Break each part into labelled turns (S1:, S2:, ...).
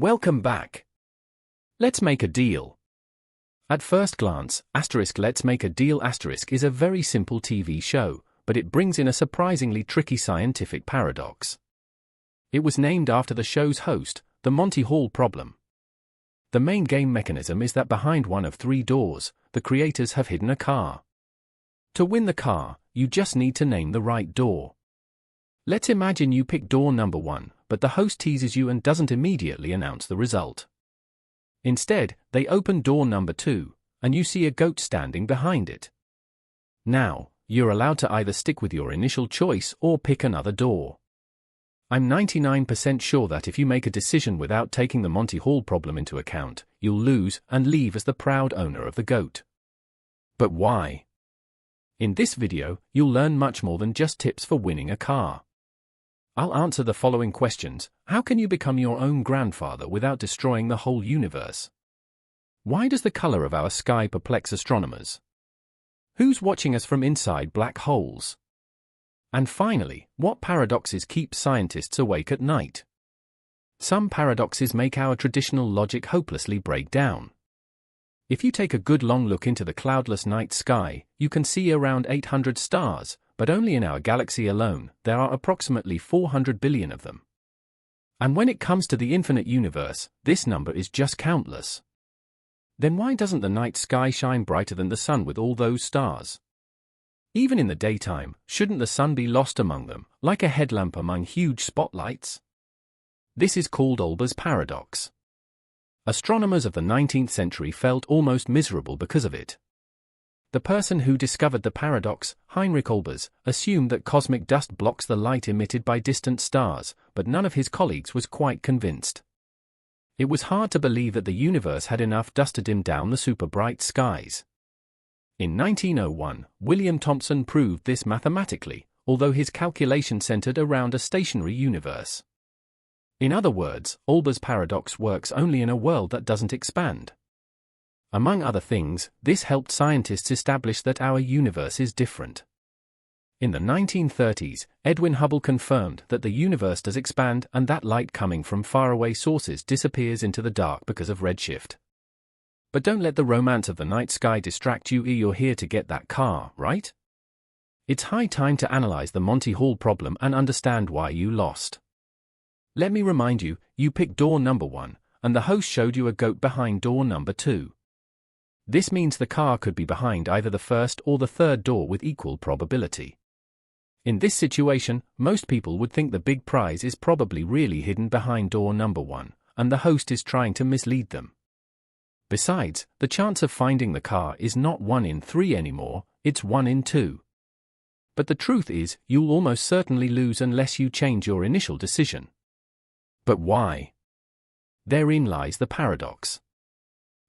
S1: Welcome back. Let's Make a Deal. At first glance, Let's Make a Deal is a very simple TV show, but it brings in a surprisingly tricky scientific paradox. It was named after the show's host, the Monty Hall problem. The main game mechanism is that behind one of 3 doors, the creators have hidden a car. To win the car, you just need to name the right door. Let's imagine you pick door number 1, but the host teases you and doesn't immediately announce the result. Instead, they open door number 2, and you see a goat standing behind it. Now, you're allowed to either stick with your initial choice or pick another door. I'm 99% sure that if you make a decision without taking the Monty Hall problem into account, you'll lose and leave as the proud owner of the goat. But why? In this video, you'll learn much more than just tips for winning a car. I'll answer the following questions. How can you become your own grandfather without destroying the whole universe? Why does the color of our sky perplex astronomers? Who's watching us from inside black holes? And finally, what paradoxes keep scientists awake at night? Some paradoxes make our traditional logic hopelessly break down. If you take a good long look into the cloudless night sky, you can see around 800 stars, but only in our galaxy alone, there are approximately 400 billion of them. And when it comes to the infinite universe, this number is just countless. Then why doesn't the night sky shine brighter than the sun with all those stars? Even in the daytime, shouldn't the sun be lost among them, like a headlamp among huge spotlights? This is called Olbers' paradox. Astronomers of the 19th century felt almost miserable because of it. The person who discovered the paradox, Heinrich Olbers, assumed that cosmic dust blocks the light emitted by distant stars, but none of his colleagues was quite convinced. It was hard to believe that the universe had enough dust to dim down the super-bright skies. In 1901, William Thomson proved this mathematically, although his calculation centered around a stationary universe. In other words, Olbers' paradox works only in a world that doesn't expand. Among other things, this helped scientists establish that our universe is different. In the 1930s, Edwin Hubble confirmed that the universe does expand and that light coming from faraway sources disappears into the dark because of redshift. But don't let the romance of the night sky distract you. You're here to get that car, right? It's high time to analyze the Monty Hall problem and understand why you lost. Let me remind you, you picked door number 1, and the host showed you a goat behind door number 2. This means the car could be behind either the first or the third door with equal probability. In this situation, most people would think the big prize is probably really hidden behind door number 1, and the host is trying to mislead them. Besides, the chance of finding the car is not 1 in 3 anymore, it's 1 in 2. But the truth is, you'll almost certainly lose unless you change your initial decision. But why? Therein lies the paradox.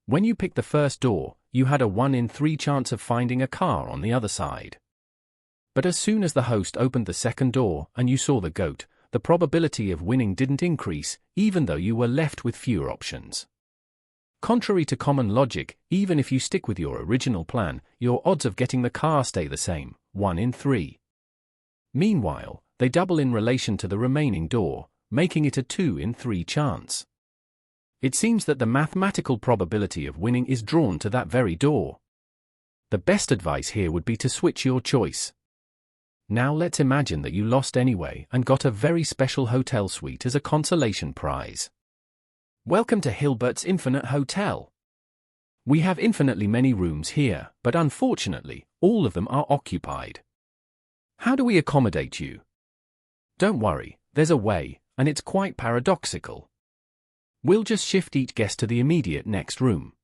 S1: When you picked the first door, you had a 1 in 3 chance of finding a car on the other side. But as soon as the host opened the second door and you saw the goat, the probability of winning didn't increase, even though you were left with fewer options. Contrary to common logic, even if you stick with your original plan, your odds of getting the car stay the same, 1 in 3. Meanwhile, they double in relation to the remaining door, making it a 2 in 3 chance. It seems that the mathematical probability of winning is drawn to that very door. The best advice here would be to switch your choice. Now let's imagine that you lost anyway and got a very special hotel suite as a consolation prize. Welcome to Hilbert's Infinite Hotel. We have infinitely many rooms here, but unfortunately, all of them are occupied. How do we accommodate you? Don't worry, there's a way, and it's quite paradoxical. We'll just shift each guest to the immediate next room.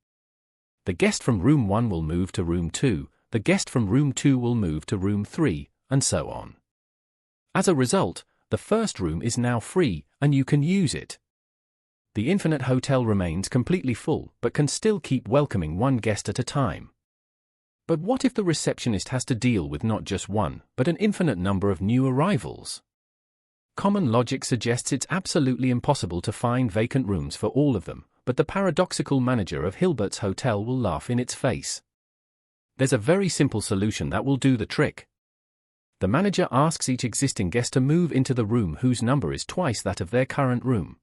S1: The guest from room 1 will move to room 2, the guest from room 2 will move to room 3, and so on. As a result, the first room is now free, and you can use it. The Infinite Hotel remains completely full, but can still keep welcoming 1 guest at a time. But what if the receptionist has to deal with not just 1, but an infinite number of new arrivals? Common logic suggests it's absolutely impossible to find vacant rooms for all of them, but the paradoxical manager of Hilbert's Hotel will laugh in its face. There's a very simple solution that will do the trick. The manager asks each existing guest to move into the room whose number is twice that of their current room.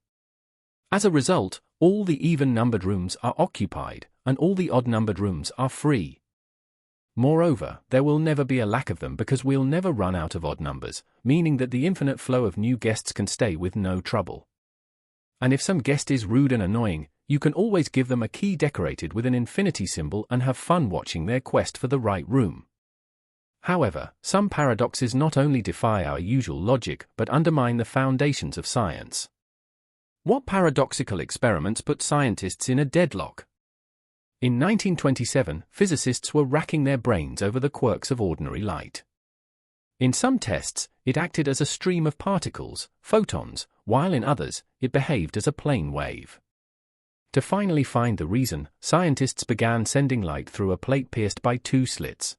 S1: As a result, all the even-numbered rooms are occupied, and all the odd-numbered rooms are free. Moreover, there will never be a lack of them because we'll never run out of odd numbers, meaning that the infinite flow of new guests can stay with no trouble. And if some guest is rude and annoying, you can always give them a key decorated with an infinity symbol and have fun watching their quest for the right room. However, some paradoxes not only defy our usual logic but undermine the foundations of science. What paradoxical experiments put scientists in a deadlock? In 1927, physicists were racking their brains over the quirks of ordinary light. In some tests, it acted as a stream of particles, photons, while in others, it behaved as a plane wave. To finally find the reason, scientists began sending light through a plate pierced by two slits.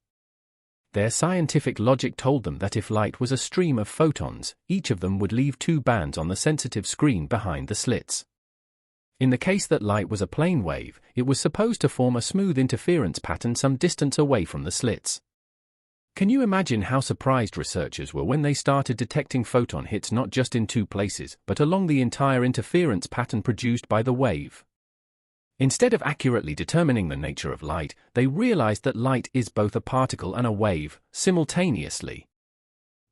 S1: Their scientific logic told them that if light was a stream of photons, each of them would leave two bands on the sensitive screen behind the slits. In the case that light was a plane wave, it was supposed to form a smooth interference pattern some distance away from the slits. Can you imagine how surprised researchers were when they started detecting photon hits not just in two places, but along the entire interference pattern produced by the wave? Instead of accurately determining the nature of light, they realized that light is both a particle and a wave, simultaneously.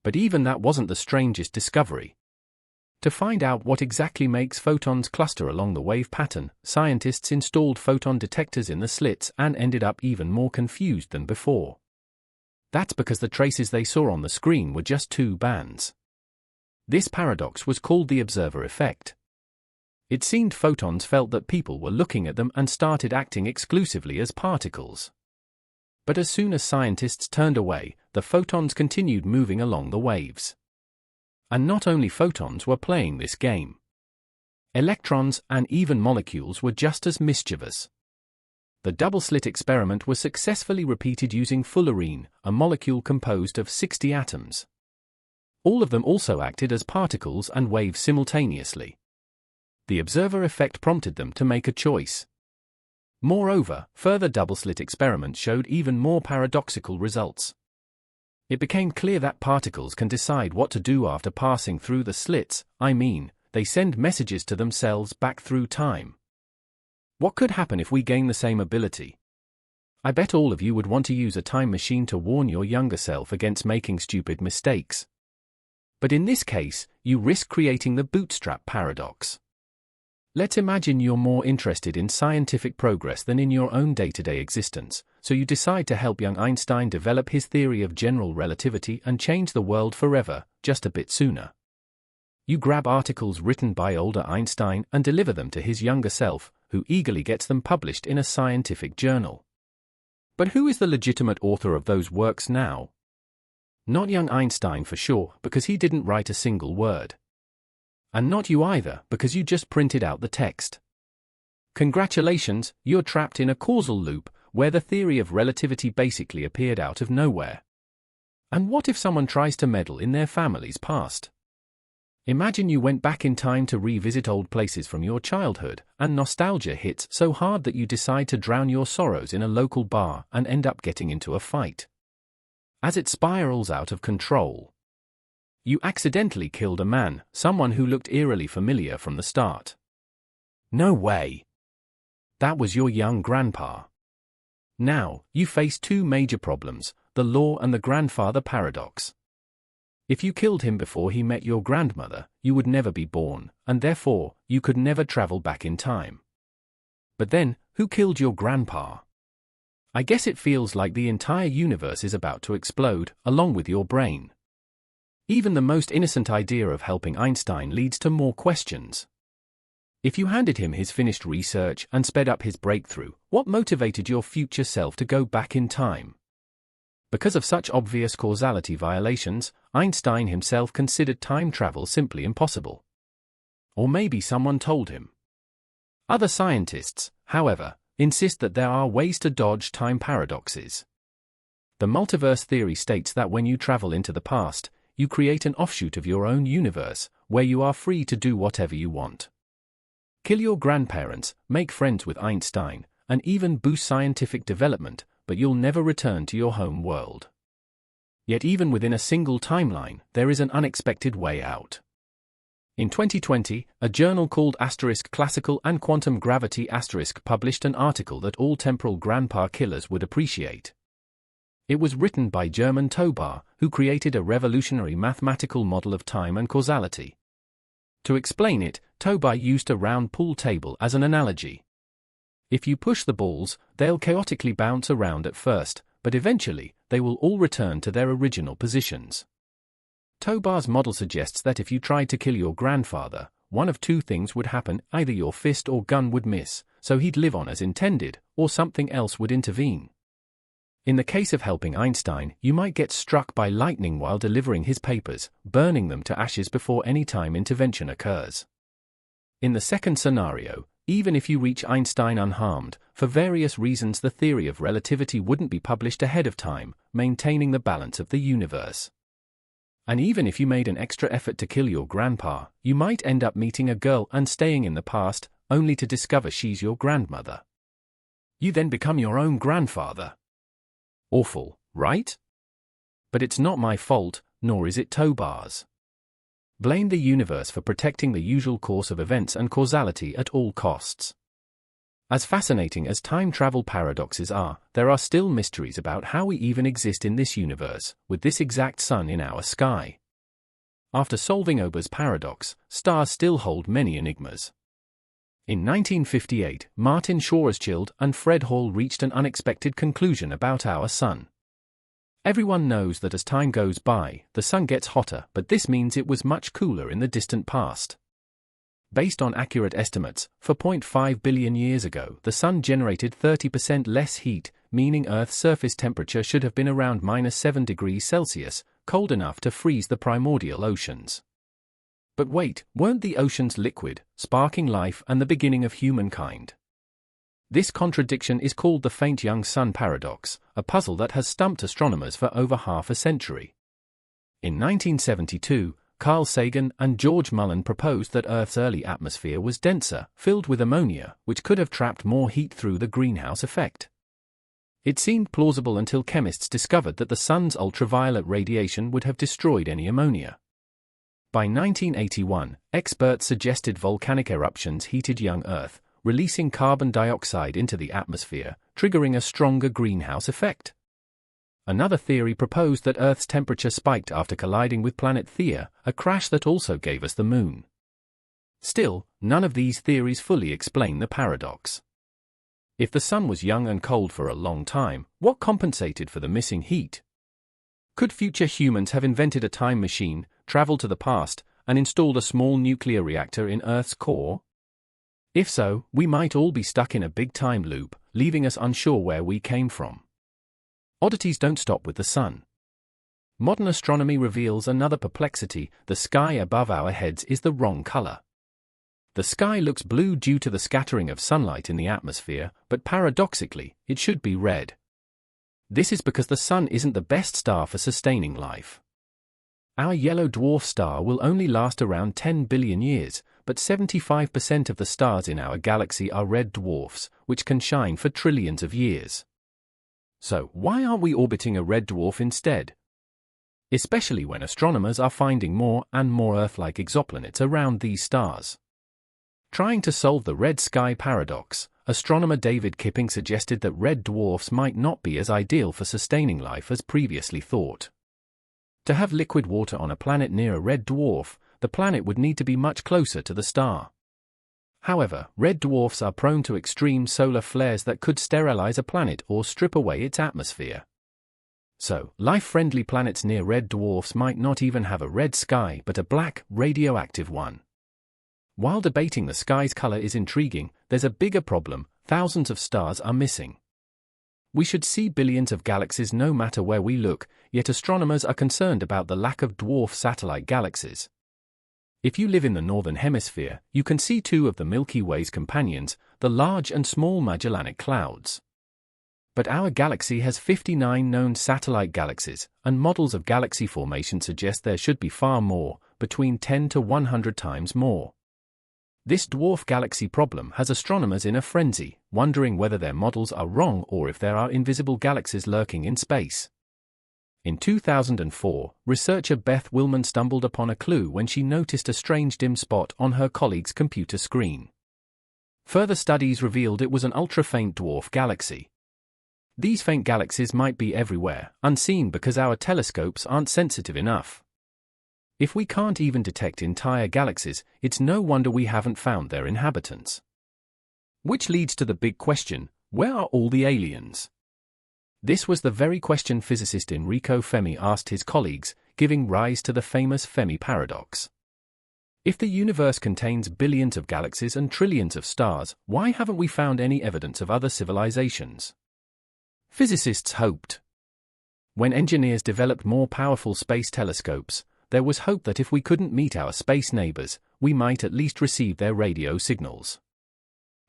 S1: But even that wasn't the strangest discovery. To find out what exactly makes photons cluster along the wave pattern, scientists installed photon detectors in the slits and ended up even more confused than before. That's because the traces they saw on the screen were just two bands. This paradox was called the observer effect. It seemed photons felt that people were looking at them and started acting exclusively as particles. But as soon as scientists turned away, the photons continued moving along the waves. And not only photons were playing this game. Electrons and even molecules were just as mischievous. The double-slit experiment was successfully repeated using fullerene, a molecule composed of 60 atoms. All of them also acted as particles and waves simultaneously. The observer effect prompted them to make a choice. Moreover, further double-slit experiments showed even more paradoxical results. It became clear that particles can decide what to do after passing through the slits. They send messages to themselves back through time. What could happen if we gain the same ability? I bet all of you would want to use a time machine to warn your younger self against making stupid mistakes. But in this case, you risk creating the bootstrap paradox. Let's imagine you're more interested in scientific progress than in your own day-to-day existence, so you decide to help young Einstein develop his theory of general relativity and change the world forever, just a bit sooner. You grab articles written by older Einstein and deliver them to his younger self, who eagerly gets them published in a scientific journal. But who is the legitimate author of those works now? Not young Einstein for sure, because he didn't write a single word. And not you either, because you just printed out the text. Congratulations, you're trapped in a causal loop, where the theory of relativity basically appeared out of nowhere. And what if someone tries to meddle in their family's past? Imagine you went back in time to revisit old places from your childhood, and nostalgia hits so hard that you decide to drown your sorrows in a local bar and end up getting into a fight. As it spirals out of control, you accidentally killed a man, someone who looked eerily familiar from the start. No way. That was your young grandpa. Now, you face two major problems, the law and the grandfather paradox. If you killed him before he met your grandmother, you would never be born, and therefore, you could never travel back in time. But then, who killed your grandpa? I guess it feels like the entire universe is about to explode, along with your brain. Even the most innocent idea of helping Einstein leads to more questions. If you handed him his finished research and sped up his breakthrough, what motivated your future self to go back in time? Because of such obvious causality violations, Einstein himself considered time travel simply impossible. Or maybe someone told him. Other scientists, however, insist that there are ways to dodge time paradoxes. The multiverse theory states that when you travel into the past, you create an offshoot of your own universe, where you are free to do whatever you want. Kill your grandparents, make friends with Einstein, and even boost scientific development, but you'll never return to your home world. Yet even within a single timeline, there is an unexpected way out. In 2020, a journal called Classical and Quantum Gravity published an article that all temporal grandpa killers would appreciate. It was written by German Tobar, who created a revolutionary mathematical model of time and causality. To explain it, Tobar used a round pool table as an analogy. If you push the balls, they'll chaotically bounce around at first, but eventually, they will all return to their original positions. Tobar's model suggests that if you tried to kill your grandfather, one of two things would happen: either your fist or gun would miss, so he'd live on as intended, or something else would intervene. In the case of helping Einstein, you might get struck by lightning while delivering his papers, burning them to ashes before any time intervention occurs. In the second scenario, even if you reach Einstein unharmed, for various reasons the theory of relativity wouldn't be published ahead of time, maintaining the balance of the universe. And even if you made an extra effort to kill your grandpa, you might end up meeting a girl and staying in the past, only to discover she's your grandmother. You then become your own grandfather. Awful, right? But it's not my fault, nor is it Tobar's. Blame the universe for protecting the usual course of events and causality at all costs. As fascinating as time travel paradoxes are, there are still mysteries about how we even exist in this universe, with this exact sun in our sky. After solving Ober's paradox, stars still hold many enigmas. In 1958, Martin Schwarzschild and Fred Hall reached an unexpected conclusion about our sun. Everyone knows that as time goes by, the sun gets hotter, but this means it was much cooler in the distant past. Based on accurate estimates, 4.5 billion years ago, the sun generated 30% less heat, meaning Earth's surface temperature should have been around -7 degrees Celsius, cold enough to freeze the primordial oceans. But wait, weren't the oceans liquid, sparking life and the beginning of humankind? This contradiction is called the faint young sun paradox, a puzzle that has stumped astronomers for over half a century. In 1972, Carl Sagan and George Mullen proposed that Earth's early atmosphere was denser, filled with ammonia, which could have trapped more heat through the greenhouse effect. It seemed plausible until chemists discovered that the sun's ultraviolet radiation would have destroyed any ammonia. By 1981, experts suggested volcanic eruptions heated young Earth, releasing carbon dioxide into the atmosphere, triggering a stronger greenhouse effect. Another theory proposed that Earth's temperature spiked after colliding with planet Theia, a crash that also gave us the moon. Still, none of these theories fully explain the paradox. If the sun was young and cold for a long time, what compensated for the missing heat? Could future humans have invented a time machine, traveled to the past, and installed a small nuclear reactor in Earth's core? If so, we might all be stuck in a big time loop, leaving us unsure where we came from. Oddities don't stop with the sun. Modern astronomy reveals another perplexity: the sky above our heads is the wrong color. The sky looks blue due to the scattering of sunlight in the atmosphere, but paradoxically, it should be red. This is because the sun isn't the best star for sustaining life. Our yellow dwarf star will only last around 10 billion years, but 75% of the stars in our galaxy are red dwarfs, which can shine for trillions of years. So, why aren't we orbiting a red dwarf instead? Especially when astronomers are finding more and more Earth-like exoplanets around these stars. Trying to solve the red sky paradox, astronomer David Kipping suggested that red dwarfs might not be as ideal for sustaining life as previously thought. To have liquid water on a planet near a red dwarf, the planet would need to be much closer to the star. However, red dwarfs are prone to extreme solar flares that could sterilize a planet or strip away its atmosphere. So, life-friendly planets near red dwarfs might not even have a red sky but a black, radioactive one. While debating the sky's color is intriguing, there's a bigger problem: thousands of stars are missing. We should see billions of galaxies no matter where we look, yet astronomers are concerned about the lack of dwarf satellite galaxies. If you live in the northern hemisphere, you can see two of the Milky Way's companions, the Large and Small Magellanic Clouds. But our galaxy has 59 known satellite galaxies, and models of galaxy formation suggest there should be far more, between 10 to 100 times more. This dwarf galaxy problem has astronomers in a frenzy, wondering whether their models are wrong or if there are invisible galaxies lurking in space. In 2004, researcher Beth Willman stumbled upon a clue when she noticed a strange dim spot on her colleague's computer screen. Further studies revealed it was an ultra-faint dwarf galaxy. These faint galaxies might be everywhere, unseen because our telescopes aren't sensitive enough. If we can't even detect entire galaxies, it's no wonder we haven't found their inhabitants. Which leads to the big question, where are all the aliens? This was the very question physicist Enrico Fermi asked his colleagues, giving rise to the famous Fermi paradox. If the universe contains billions of galaxies and trillions of stars, why haven't we found any evidence of other civilizations? Physicists hoped. When engineers developed more powerful space telescopes, there was hope that if we couldn't meet our space neighbors, we might at least receive their radio signals.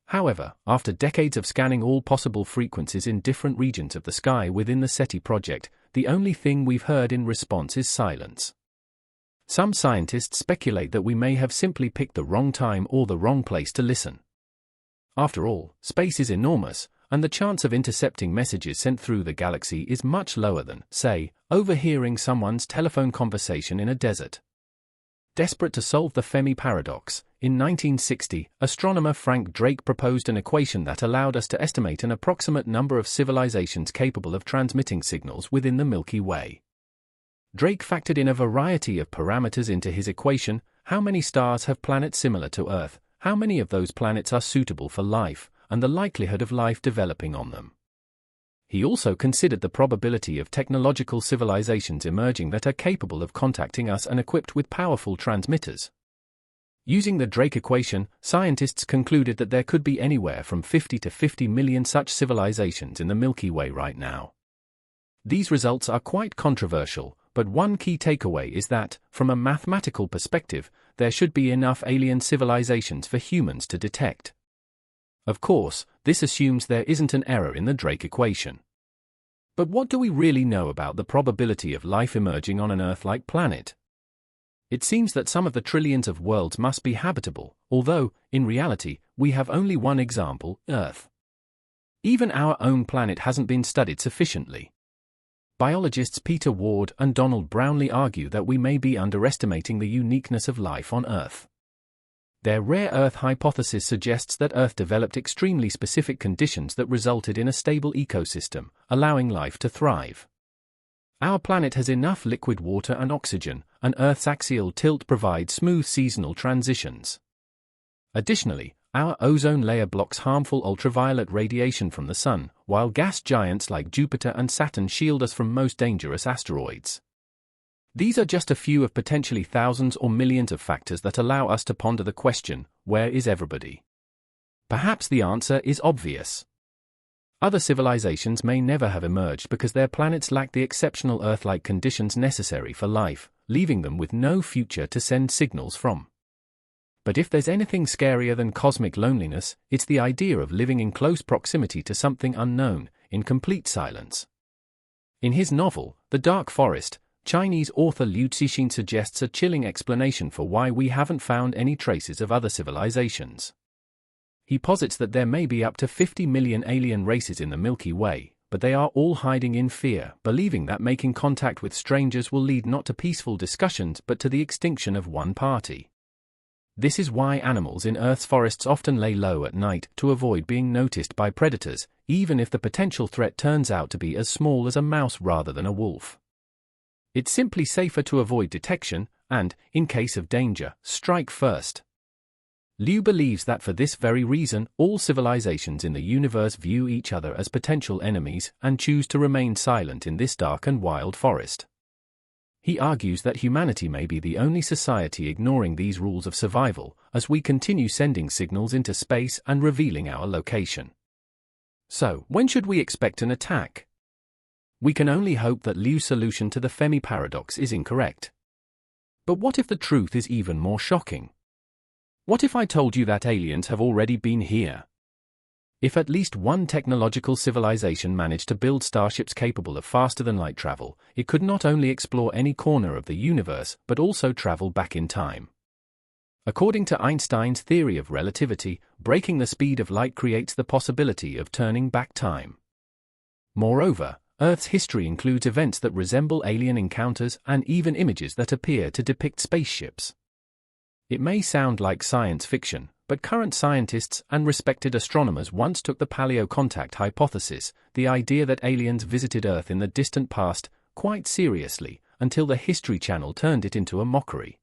S1: However, after decades of scanning all possible frequencies in different regions of the sky within the SETI project, the only thing we've heard in response is silence. Some scientists speculate that we may have simply picked the wrong time or the wrong place to listen. After all, space is enormous, and the chance of intercepting messages sent through the galaxy is much lower than, say, overhearing someone's telephone conversation in a desert. Desperate to solve the Fermi paradox, in 1960, astronomer Frank Drake proposed an equation that allowed us to estimate an approximate number of civilizations capable of transmitting signals within the Milky Way. Drake factored in a variety of parameters into his equation: how many stars have planets similar to Earth, how many of those planets are suitable for life, and the likelihood of life developing on them. He also considered the probability of technological civilizations emerging that are capable of contacting us and equipped with powerful transmitters. Using the Drake equation, scientists concluded that there could be anywhere from 50 to 50 million such civilizations in the Milky Way right now. These results are quite controversial, but one key takeaway is that, from a mathematical perspective, there should be enough alien civilizations for humans to detect. Of course, this assumes there isn't an error in the Drake equation. But what do we really know about the probability of life emerging on an Earth-like planet? It seems that some of the trillions of worlds must be habitable, although, in reality, we have only one example, Earth. Even our own planet hasn't been studied sufficiently. Biologists Peter Ward and Donald Brownlee argue that we may be underestimating the uniqueness of life on Earth. Their rare Earth hypothesis suggests that Earth developed extremely specific conditions that resulted in a stable ecosystem, allowing life to thrive. Our planet has enough liquid water and oxygen, and Earth's axial tilt provides smooth seasonal transitions. Additionally, our ozone layer blocks harmful ultraviolet radiation from the Sun, while gas giants like Jupiter and Saturn shield us from most dangerous asteroids. These are just a few of potentially thousands or millions of factors that allow us to ponder the question, where is everybody? Perhaps the answer is obvious. Other civilizations may never have emerged because their planets lack the exceptional Earth-like conditions necessary for life, leaving them with no future to send signals from. But if there's anything scarier than cosmic loneliness, it's the idea of living in close proximity to something unknown, in complete silence. In his novel, The Dark Forest, Chinese author Liu Cixin suggests a chilling explanation for why we haven't found any traces of other civilizations. He posits that there may be up to 50 million alien races in the Milky Way, but they are all hiding in fear, believing that making contact with strangers will lead not to peaceful discussions but to the extinction of one party. This is why animals in Earth's forests often lay low at night to avoid being noticed by predators, even if the potential threat turns out to be as small as a mouse rather than a wolf. It's simply safer to avoid detection and, in case of danger, strike first. Liu believes that for this very reason, all civilizations in the universe view each other as potential enemies and choose to remain silent in this dark and wild forest. He argues that humanity may be the only society ignoring these rules of survival, as we continue sending signals into space and revealing our location. So, when should we expect an attack? We can only hope that Liu's solution to the Fermi paradox is incorrect. But what if the truth is even more shocking? What if I told you that aliens have already been here? If at least one technological civilization managed to build starships capable of faster-than-light travel, it could not only explore any corner of the universe but also travel back in time. According to Einstein's theory of relativity, breaking the speed of light creates the possibility of turning back time. Moreover, Earth's history includes events that resemble alien encounters and even images that appear to depict spaceships. It may sound like science fiction, but current scientists and respected astronomers once took the paleocontact hypothesis, the idea that aliens visited Earth in the distant past, quite seriously, until the History Channel turned it into a mockery.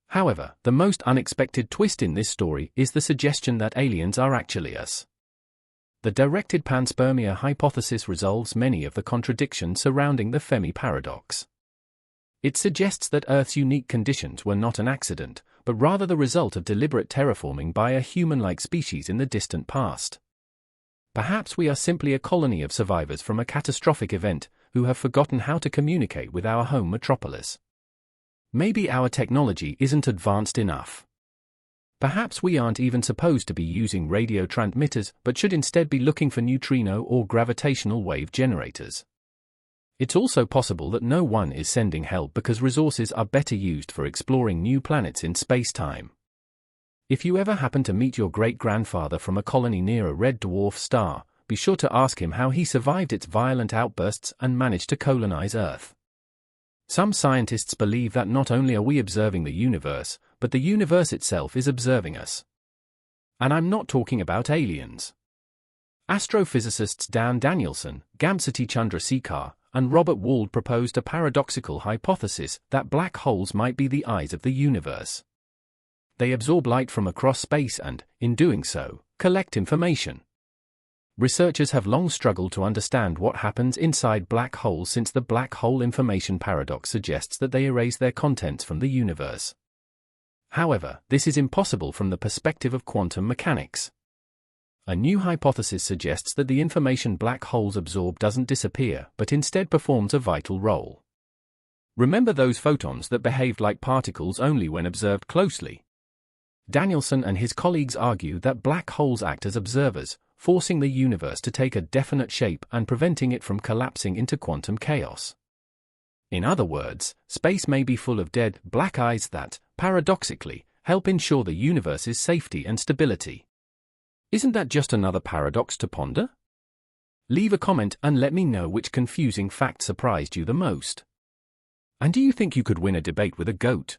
S1: However, the most unexpected twist in this story is the suggestion that aliens are actually us. The directed panspermia hypothesis resolves many of the contradictions surrounding the Fermi paradox. It suggests that Earth's unique conditions were not an accident, but rather the result of deliberate terraforming by a human-like species in the distant past. Perhaps we are simply a colony of survivors from a catastrophic event who have forgotten how to communicate with our home metropolis. Maybe our technology isn't advanced enough. Perhaps we aren't even supposed to be using radio transmitters but should instead be looking for neutrino or gravitational wave generators. It's also possible that no one is sending help because resources are better used for exploring new planets in space-time. If you ever happen to meet your great-grandfather from a colony near a red dwarf star, be sure to ask him how he survived its violent outbursts and managed to colonize Earth. Some scientists believe that not only are we observing the universe, but the universe itself is observing us. And I'm not talking about aliens. Astrophysicists Dan Danielson, Gamsati Chandrasekhar, and Robert Wald proposed a paradoxical hypothesis that black holes might be the eyes of the universe. They absorb light from across space and, in doing so, collect information. Researchers have long struggled to understand what happens inside black holes since the black hole information paradox suggests that they erase their contents from the universe. However, this is impossible from the perspective of quantum mechanics. A new hypothesis suggests that the information black holes absorb doesn't disappear but instead performs a vital role. Remember those photons that behaved like particles only when observed closely? Danielson and his colleagues argue that black holes act as observers, forcing the universe to take a definite shape and preventing it from collapsing into quantum chaos. In other words, space may be full of dead, black eyes that, paradoxically, help ensure the universe's safety and stability. Isn't that just another paradox to ponder? Leave a comment and let me know which confusing fact surprised you the most. And do you think you could win a debate with a goat?